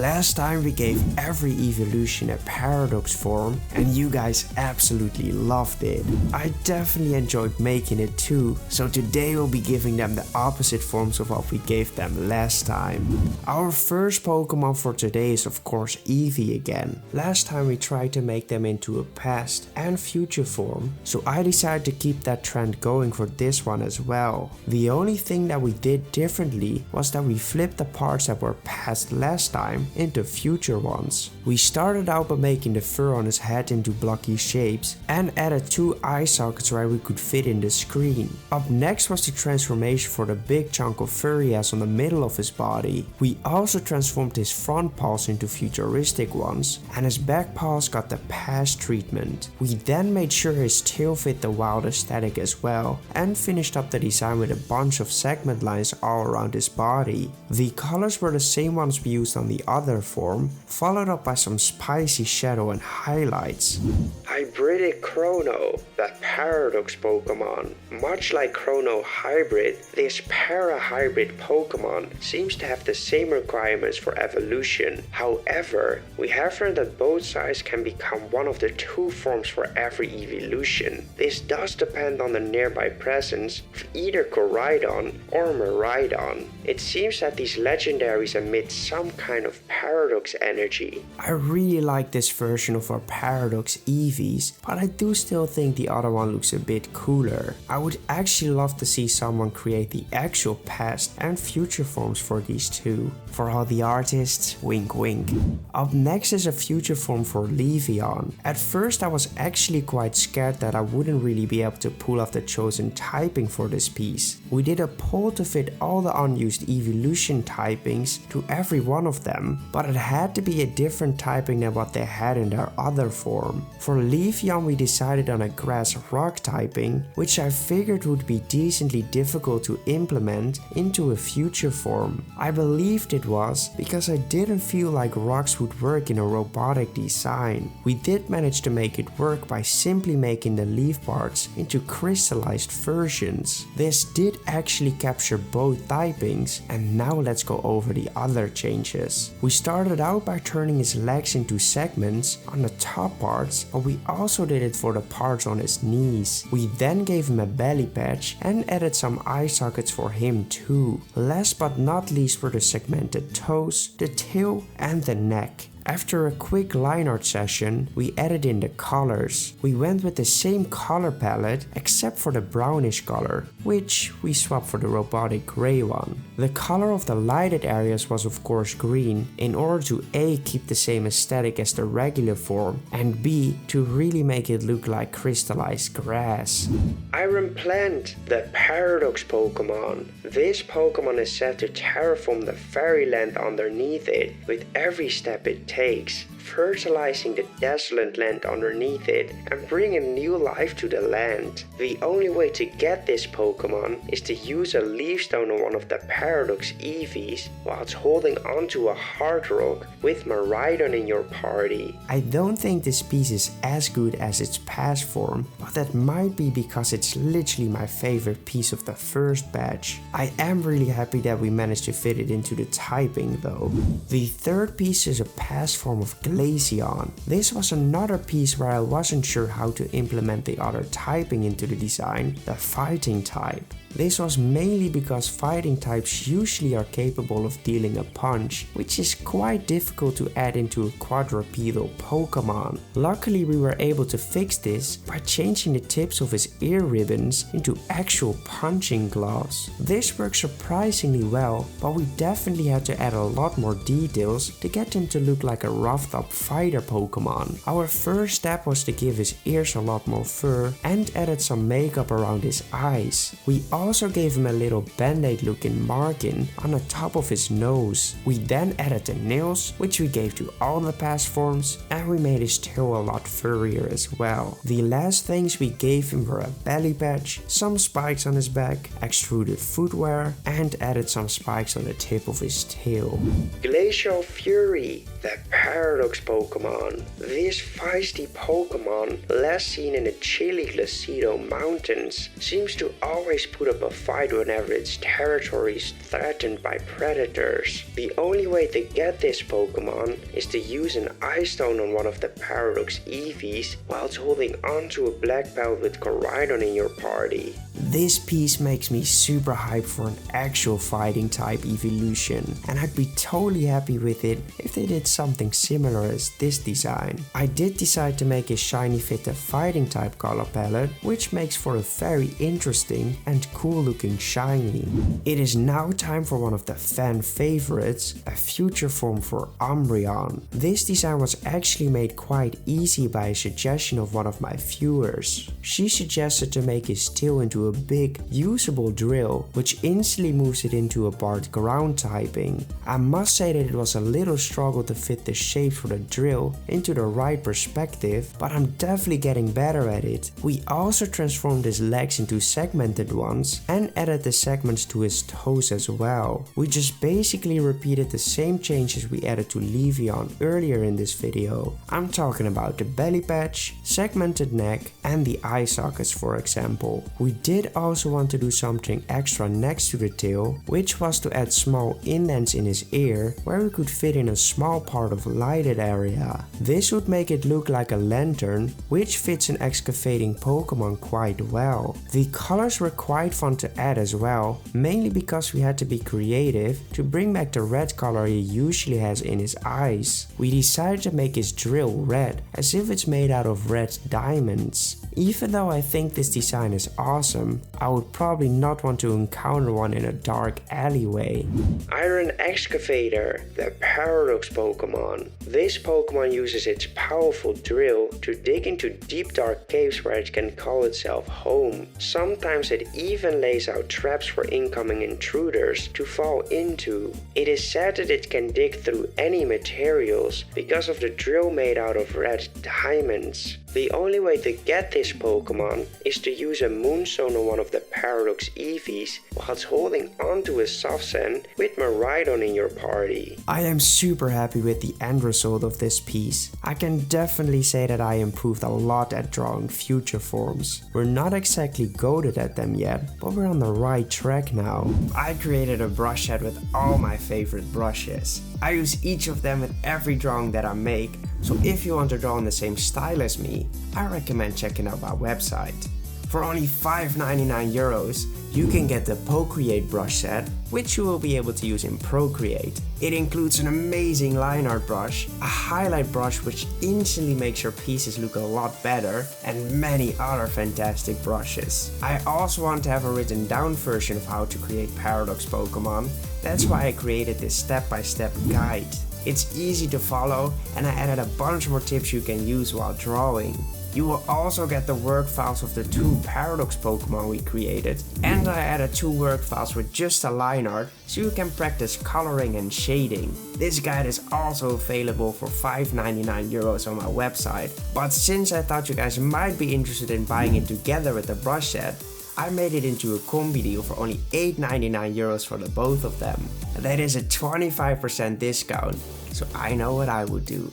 Last time we gave every evolution a paradox form and you guys absolutely loved it. I definitely enjoyed making it too, so today we'll be giving them the opposite forms of what we gave them last time. Our first Pokemon for today is of course Eevee again. Last time we tried to make them into a past and future form, so I decided to keep that trend going for this one as well. The only thing that we did differently was that we flipped the parts that were past last time into future ones. We started out by making the fur on his head into blocky shapes and added 2 eye sockets where we could fit in the screen. Up next was the transformation for the big chunk of fur he has on the middle of his body. We also transformed his front paws into futuristic ones and his back paws got the past treatment. We then made sure his tail fit the wild aesthetic as well and finished up the design with a bunch of segment lines all around his body. The colors were the same ones we used on the other form, followed up by some spicy shadow and highlights. Hybridic Chrono, that paradox Pokemon. Much like Chrono Hybrid, this para-hybrid Pokemon seems to have the same requirements for evolution. However, we have learned that both sides can become one of the 2 forms for every evolution. This does depend on the nearby presence of either Koraidon or Miraidon. It seems that these legendaries emit some kind of paradox energy. I really like this version of our paradox Eevees, but I do still think the other one looks a bit cooler. I would actually love to see someone create the actual past and future forms for these 2. For all the artists, wink wink. Up next is a future form for Leafeon. At first I was actually quite scared that I wouldn't really be able to pull off the chosen typing for this piece. We did a poll to fit all the unused evolution typings to every one of them, but it had to be a different typing than what they had in their other form. For Leafeon we decided on a grass rock typing, which I figured would be decently difficult to implement into a future form. I believed it was because I didn't feel like rocks would work in a robotic design. We did manage to make it work by simply making the leaf parts into crystallized versions. This did actually capture both typings, and now let's go over the other changes. We started out by turning his legs into segments on the top parts, but we also did it for the parts on his knees. We then gave him a belly patch and added some eye sockets for him too. Last but not least were the segmented toes, the tail and the neck. After a quick line art session, we added in the colors. We went with the same color palette except for the brownish color, which we swapped for the robotic gray one. The color of the lighted areas was of course green in order to A, keep the same aesthetic as the regular form, and B, to really make it look like crystallized grass. Iron Plant, the paradox Pokemon. This Pokemon is said to terraform the fairyland underneath it with every step it takes, fertilizing the desolate land underneath it and bringing new life to the land. The only way to get this Pokemon is to use a leaf stone on one of the paradox Eevees whilst holding onto a hard rock with Miraidon in your party. I don't think this piece is as good as its past form, but that might be because it's literally my favorite piece of the first batch. I am really happy that we managed to fit it into the typing though. The third piece is a past form of Glaceon. This was another piece where I wasn't sure how to implement the other typing into the design, the fighting type. This was mainly because fighting types usually are capable of dealing a punch, which is quite difficult to add into a quadrupedal Pokemon. Luckily we were able to fix this by changing the tips of his ear ribbons into actual punching gloves. This worked surprisingly well, but we definitely had to add a lot more details to get him to look like a roughed up fighter Pokemon. Our first step was to give his ears a lot more fur and added some makeup around his eyes. We also gave him a little band-aid looking marking on the top of his nose. We then added the nails, which we gave to all the past forms, and we made his tail a lot furrier as well. The last things we gave him were a belly patch, some spikes on his back, extruded footwear, and added some spikes on the tip of his tail. Glacial Fury. The Paradox Pokemon. This feisty Pokemon, last seen in the chilly Glacido Mountains, seems to always put up a fight whenever its territory is threatened by predators. The only way to get this Pokemon is to use an Ice Stone on one of the Paradox Eevees whilst holding onto a black belt with Koraidon in your party. This piece makes me super hyped for an actual fighting type evolution, and I'd be totally happy with it if they did something similar as this design. I did decide to make a shiny fit the fighting type color palette, which makes for a very interesting and cool looking shiny. It is now time for one of the fan favorites, a future form for Umbreon. This design was actually made quite easy by a suggestion of one of my viewers. She suggested to make his tail into a big, usable drill, which instantly moves it into a barred ground typing. I must say that it was a little struggle to fit the shape for the drill into the right perspective, but I'm definitely getting better at it. We also transformed his legs into segmented ones and added the segments to his toes as well. We just basically repeated the same changes we added to Leafeon earlier in this video. I'm talking about the belly patch, segmented neck, and the eye sockets, for example. We did also want to do something extra next to the tail, which was to add small indents in his ear where we could fit in a small part of lighted area. This would make it look like a lantern, which fits an excavating Pokemon quite well. The colors were quite fun to add as well, mainly because we had to be creative to bring back the red color he usually has in his eyes. We decided to make his drill red, as if it's made out of red diamonds. Even though I think this design is awesome, I would probably not want to encounter one in a dark alleyway. Iron Excavator, the Paradox Pokemon. This Pokemon uses its powerful drill to dig into deep dark caves where it can call itself home. Sometimes it even lays out traps for incoming intruders to fall into. It is said that it can dig through any materials because of the drill made out of red diamonds. The only way to get this Pokemon is to use a Moonstone on one of the Paradox Eevees whilst holding onto a Soft Sand with Miraidon in your party. I am super happy with the end result of this piece. I can definitely say that I improved a lot at drawing future forms. We're not exactly goated at them yet, but we're on the right track now. I created a brush set with all my favorite brushes. I use each of them with every drawing that I make, so if you want to draw in the same style as me, I recommend checking out my website. For only €5.99, you can get the Procreate brush set, which you will be able to use in Procreate. It includes an amazing line art brush, a highlight brush which instantly makes your pieces look a lot better, and many other fantastic brushes. I also want to have a written down version of how to create Paradox Pokemon. That's why I created this step-by-step guide. It's easy to follow, and I added a bunch more tips you can use while drawing. You will also get the work files of the 2 Paradox Pokemon we created, and I added 2 work files with just a line art so you can practice coloring and shading. This guide is also available for €5.99 on my website, but since I thought you guys might be interested in buying it together with the brush set, I made it into a combi deal for only €8.99 for the both of them. That is a 25% discount, so I know what I would do.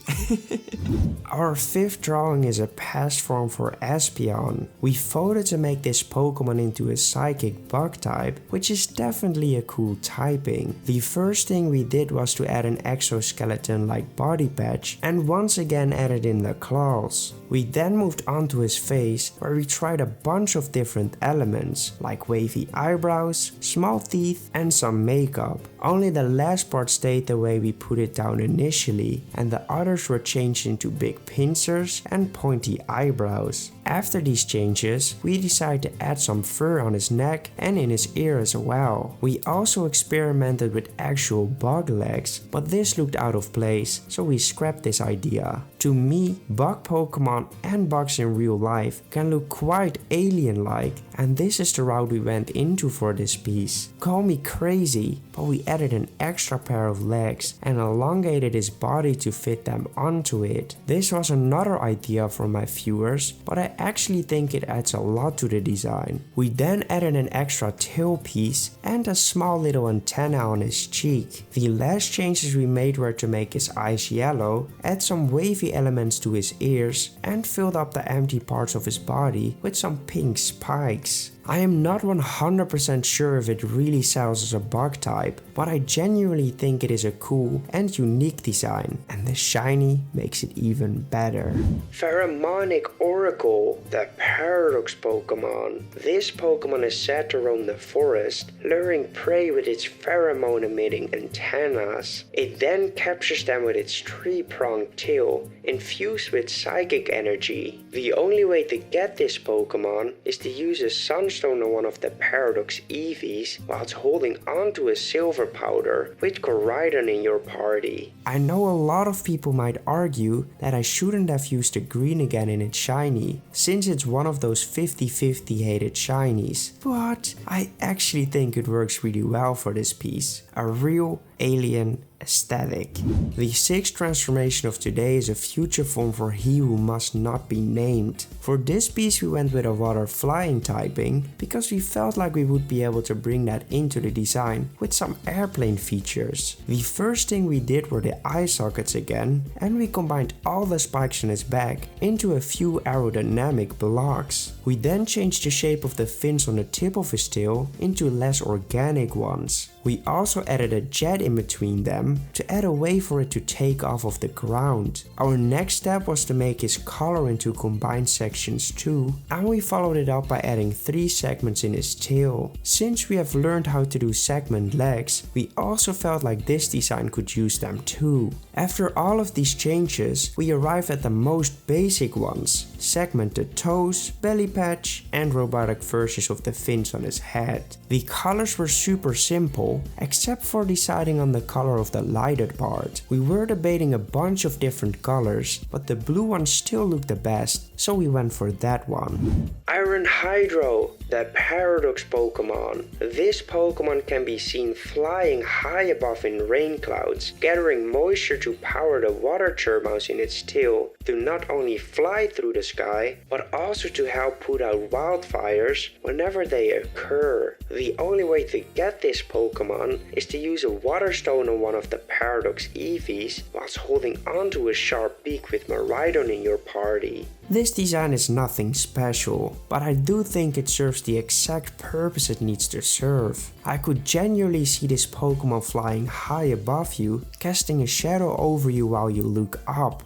Our 5th drawing is a past form for Espeon. We voted to make this Pokemon into a Psychic Bug type, which is definitely a cool typing. The first thing we did was to add an exoskeleton-like body patch and once again added in the claws. We then moved on to his face, where we tried a bunch of different elements, like wavy eyebrows, small teeth, and some makeup. Only the last part stayed the way we put it down initially, and the others were changed into big pincers and pointy eyebrows. After these changes, we decided to add some fur on his neck and in his ear as well. We also experimented with actual bug legs, but this looked out of place, so we scrapped this idea. To me, bug Pokemon and bugs in real life can look quite alien-like, and this is the route we went into for this piece. Call me crazy, but we added an extra pair of legs and elongated animated his body to fit them onto it. This was another idea from my viewers, but I actually think it adds a lot to the design. We then added an extra tail piece and a small little antenna on his cheek. The last changes we made were to make his eyes yellow, add some wavy elements to his ears, and filled up the empty parts of his body with some pink spikes. I am not 100% sure if it really sells as a bug type, but I genuinely think it is a cool and unique design, and the shiny makes it even better. Pheromonic Oracle, the Paradox Pokemon. This Pokemon is said to roam the forest, luring prey with its pheromone-emitting antennas. It then captures them with its three-pronged tail, infused with psychic energy. The only way to get this Pokemon is to use a Sunstone on one of the Paradox Eevees whilst holding onto a silver powder with Koraidon in your party. I know a lot of people might argue that I shouldn't have used the green again in its shiny, since it's one of those 50-50 hated shinies, but I actually think it works really well for this piece. A real alien aesthetic. The sixth transformation of today is a future form for He Who Must Not Be Named. For this piece we went with a water flying typing because we felt like we would be able to bring that into the design with some airplane features. The first thing we did were the eye sockets again, and we combined all the spikes on his back into a few aerodynamic blocks. We then changed the shape of the fins on the tip of his tail into less organic ones. We also added a jet in between them to add a way for it to take off of the ground. Our next step was to make his collar into combined sections too, and we followed it up by adding 3 segments in his tail. Since we have learned how to do segment legs, we also felt like this design could use them too. After all of these changes, we arrived at the most basic ones: segmented toes, belly patch, and robotic versions of the fins on his head. The colors were super simple, except for deciding on the color of the lighted part. We were debating a bunch of different colors, but the blue one still looked the best, so we went for that one. Iron Hydro, the Paradox Pokemon. This Pokemon can be seen flying high above in rain clouds, gathering moisture to power the water turbines in its tail to not only fly through the sky, but also to help put out wildfires whenever they occur. The only way to get this Pokemon is to use a water stone on one of the Paradox Eevees whilst holding onto a sharp beak with Koraidon in your party. This design is nothing special, but I do think it serves the exact purpose it needs to serve. I could genuinely see this Pokemon flying high above you, casting a shadow over you while you look up.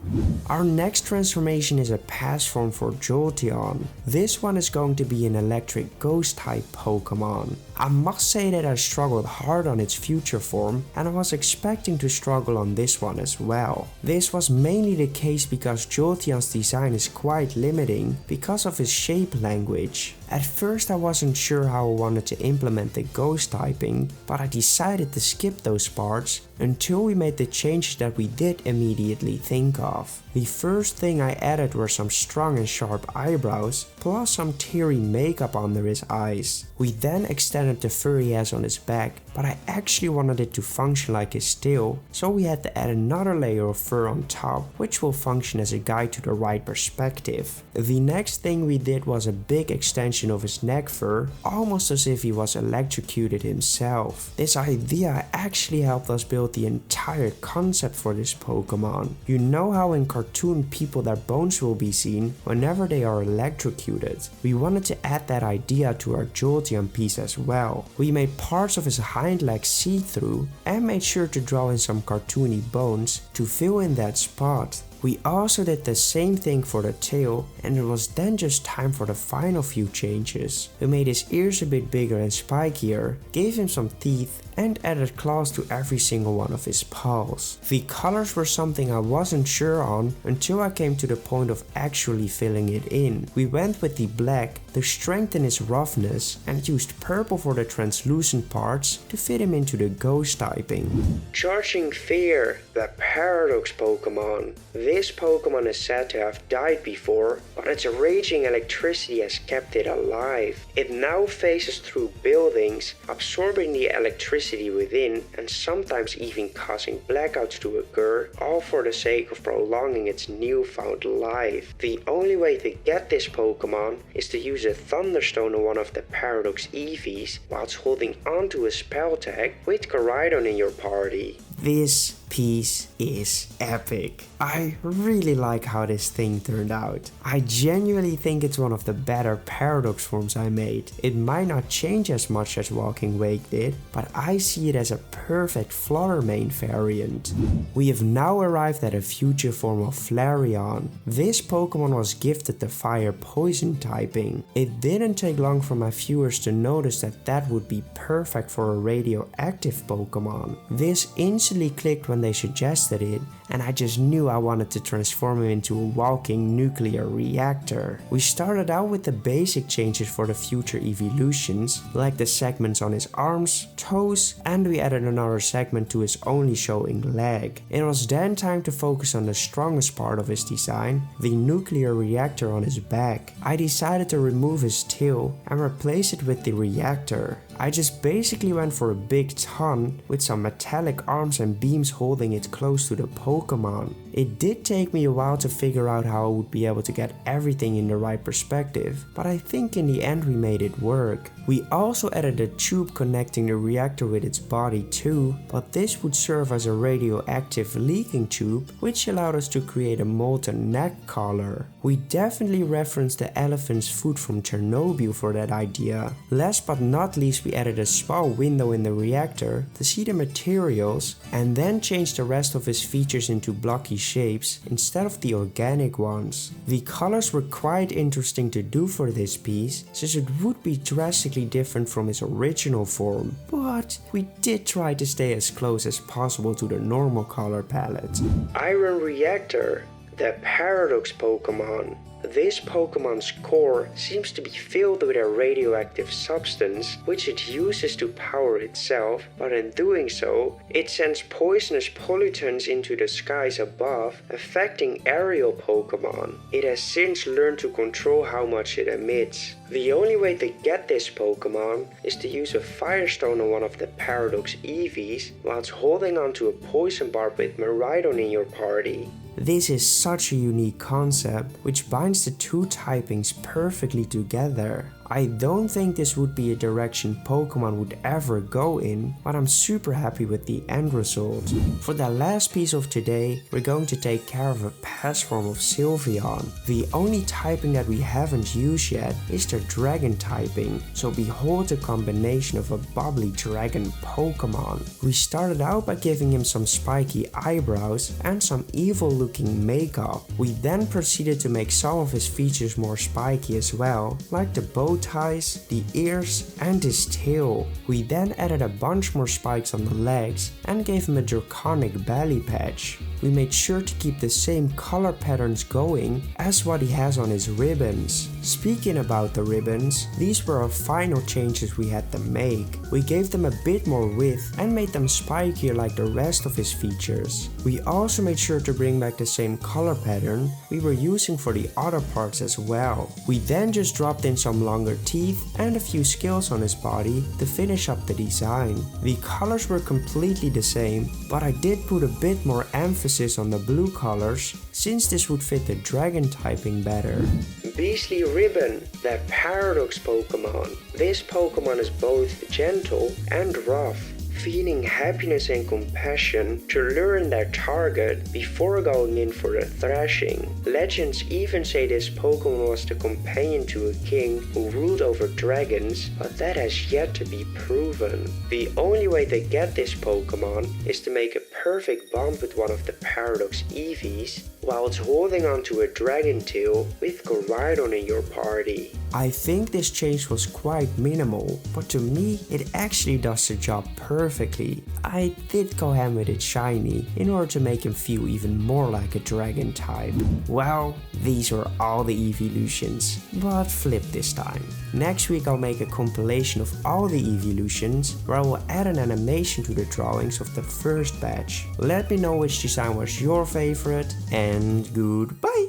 Our next transformation is a past form for Jolteon. This one is going to be an electric ghost type Pokemon. I must say that I struggled hard on its future form, and I was expecting to struggle on this one as well. This was mainly the case because Jolteon's design is quite limiting because of his shape language. At first I wasn't sure how I wanted to implement the ghost typing, but I decided to skip those parts until we made the changes that we did immediately think of. The first thing I added were some strong and sharp eyebrows, plus some teary makeup under his eyes. We then extended the fur he has on his back, but I actually wanted it to function like his tail, so we had to add another layer of fur on top, which will function as a guide to the right perspective. The next thing we did was a big extension of his neck fur, almost as if he was electrocuted himself. This idea actually helped us build the entire concept for this Pokemon. You know how in cartoon people their bones will be seen whenever they are electrocuted. We wanted to add that idea to our Jolteon piece as well. We made parts of his hind legs see-through and made sure to draw in some cartoony bones to fill in that spot. We also did the same thing for the tail, and it was then just time for the final few changes. We made his ears a bit bigger and spikier, gave him some teeth, and added claws to every single one of his paws. The colors were something I wasn't sure on until I came to the point of actually filling it in. We went with the black, to strengthen his roughness and used purple for the translucent parts to fit him into the ghost typing. Charging Fear, the Paradox Pokemon. This Pokemon is said to have died before, but its raging electricity has kept it alive. It now phases through buildings, absorbing the electricity within and sometimes even causing blackouts to occur, all for the sake of prolonging its newfound life. The only way to get this Pokemon is to use a Thunderstone on one of the Paradox Eevees whilst holding onto a spell tag with Koraidon in your party. This piece is epic. I really like how this thing turned out. I genuinely think it's one of the better Paradox forms I made. It might not change as much as Walking Wake did, but I see it as a perfect Fluttermane variant. We have now arrived at a future form of Flareon. This Pokemon was gifted the Fire Poison typing. It didn't take long for my viewers to notice that that would be perfect for a radioactive Pokemon. This instantly clicked when they suggested it, and I just knew I wanted to transform him into a walking nuclear reactor. We started out with the basic changes for the future Eeveelutions, like the segments on his arms, toes, and we added another segment to his only showing leg. It was then time to focus on the strongest part of his design, the nuclear reactor on his back. I decided to remove his tail and replace it with the reactor. I just basically went for a big ton with some metallic arms and beams holding it close to the Pokemon. It did take me a while to figure out how I would be able to get everything in the right perspective, but I think in the end we made it work. We also added a tube connecting the reactor with its body too, but this would serve as a radioactive leaking tube, which allowed us to create a molten neck collar. We definitely referenced the elephant's foot from Chernobyl for that idea. Last but not least, we added a small window in the reactor to see the materials and then changed the rest of his features into blocky shapes instead of the organic ones. The colors were quite interesting to do for this piece, since it would be drastically different from his original form, but we did try to stay as close as possible to the normal color palette. Iron Reactor, the Paradox Pokemon. This Pokemon's core seems to be filled with a radioactive substance which it uses to power itself, but in doing so, it sends poisonous pollutants into the skies above, affecting aerial Pokemon. It has since learned to control how much it emits. The only way to get this Pokemon is to use a Firestone on one of the Paradox Eevees whilst holding onto a Poison Barb with Miraidon in your party. This is such a unique concept which binds the two typings perfectly together. I don't think this would be a direction Pokemon would ever go in, but I'm super happy with the end result. For the last piece of today, we're going to take care of a past form of Sylveon. The only typing that we haven't used yet is the Dragon typing, so behold the combination of a bubbly dragon Pokemon. We started out by giving him some spiky eyebrows and some evil looking makeup. We then proceeded to make some of his features more spiky as well, like the bow ties, the ears, and his tail. We then added a bunch more spikes on the legs and gave him a draconic belly patch. We made sure to keep the same color patterns going as what he has on his ribbons. Speaking about the ribbons, these were our final changes we had to make. We gave them a bit more width and made them spikier like the rest of his features. We also made sure to bring back the same color pattern we were using for the other parts as well. We then just dropped in some longer teeth and a few scales on his body to finish up the design. The colors were completely the same, but I did put a bit more emphasis on the blue colors since this would fit the dragon typing better. Beastly Ribbon, the Paradox Pokemon. This Pokemon is both gentle and rough, feeling happiness and compassion to learn their target before going in for the thrashing. Legends even say this Pokemon was the companion to a king who ruled over dragons, but that has yet to be proven. The only way to get this Pokemon is to make a perfect bond with one of the Paradox Eevees whilst holding onto a dragon tail with Koraidon in your party. I think this change was quite minimal, but to me it actually does the job perfectly. perfectly. I did go ham with it shiny in order to make him feel even more like a dragon type. Well, these were all the Eeveelutions, but flipped this time. Next week I'll make a compilation of all the Eeveelutions where I will add an animation to the drawings of the first batch. Let me know which design was your favorite, and goodbye!